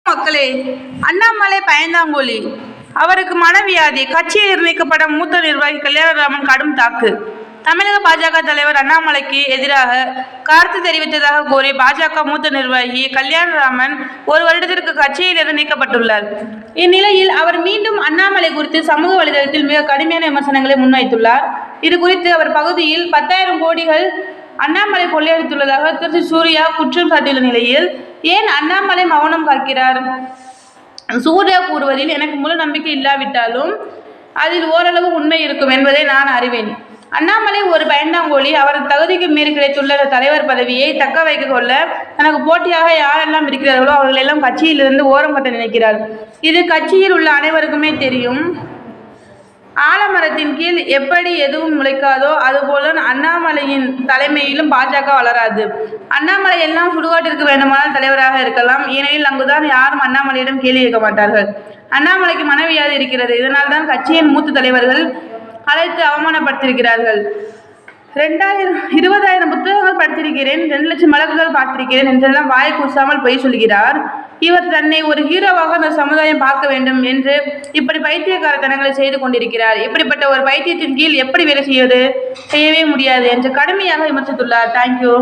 மக்களே, அண்ணாமலை பயந்தாங்கோலி. அவருக்கு மனவியாதி. கட்சியில் நீக்கப்பட்ட மூத்த நிர்வாகி கல்யாணராமன் கடும் தாக்கு. தமிழக பாஜக தலைவர் அண்ணாமலைக்கு எதிராக கருத்து தெரிவித்ததாக கூறி பாஜக மூத்த நிர்வாகி கல்யாணராமன் 1 வருடத்திற்கு கட்சியிலிருந்து நீக்கப்பட்டுள்ளார். இந்நிலையில் அவர் மீண்டும் அண்ணாமலை குறித்து சமூக வலைதளத்தில் மிக கடுமையான விமர்சனங்களை முன்வைத்துள்ளார். இது குறித்து அவர் பகுதியில் 10,000 கோடிகள் அண்ணாமலை கொள்ளையடித்துள்ளதாக திருச்சி சூர்யா குற்றம் சாட்டியுள்ள நிலையில் ஏன் அண்ணாமலை மௌனம் காக்கிறார்? சூர்யா கூறுவதில் எனக்கு முழு நம்பிக்கை இல்லாவிட்டாலும் அதில் ஓரளவு உண்மை இருக்கும் என்பதை நான் அறிவேன். அண்ணாமலை ஒரு பயந்தாங்கோலி. அவரது தகுதிக்கு மீறி கிடைத்துள்ள தலைவர் பதவியை தக்க வைக்க கொள்ள தனக்கு போட்டியாக யாரெல்லாம் இருக்கிறார்களோ அவர்களெல்லாம் கட்சியிலிருந்து ஓரம் கட்ட நினைக்கிறார். இது கட்சியில் உள்ள அனைவருக்குமே தெரியும். ஆலமரத்தின் கீழ் எப்படி எதுவும் முளைக்காதோ அதுபோல்தான் அண்ணாமலையின் தலைமையிலும் பாஜக வளராது. அண்ணாமலை எல்லாம் சுடுகாட்டிற்கு வேண்டுமானால் தலைவராக இருக்கலாம். ஏனெனில் அங்குதான் யாரும் அண்ணாமலையிடம் கேள்வி கேட்க மாட்டார்கள். அண்ணாமலைக்கு மனவியாதி இருக்கிறது. இதனால் தான் கட்சியின் மூத்த தலைவர்கள் அழைத்து அவமானப்படுத்தியிருக்கிறார்கள். 20,000 புத்தகங்கள் படித்திருக்கிறேன், 2 லட்சம் வழக்குகள் பார்த்திருக்கிறேன் என்றெல்லாம் வாயை கூசாமல் பொய் சொல்கிறார். இவர் தன்னை ஒரு ஹீரோவாக அந்த சமுதாயம் பார்க்க வேண்டும் என்று இப்படி பைத்தியக்காரத்தனங்களை செய்து கொண்டிருக்கிறார். இப்படிப்பட்ட ஒரு பைத்தியத்தின் கீழ் எப்படி வேலை செய்யவே முடியாது என்று கடுமையாக விமர்சித்துள்ளார். தேங்க்யூ.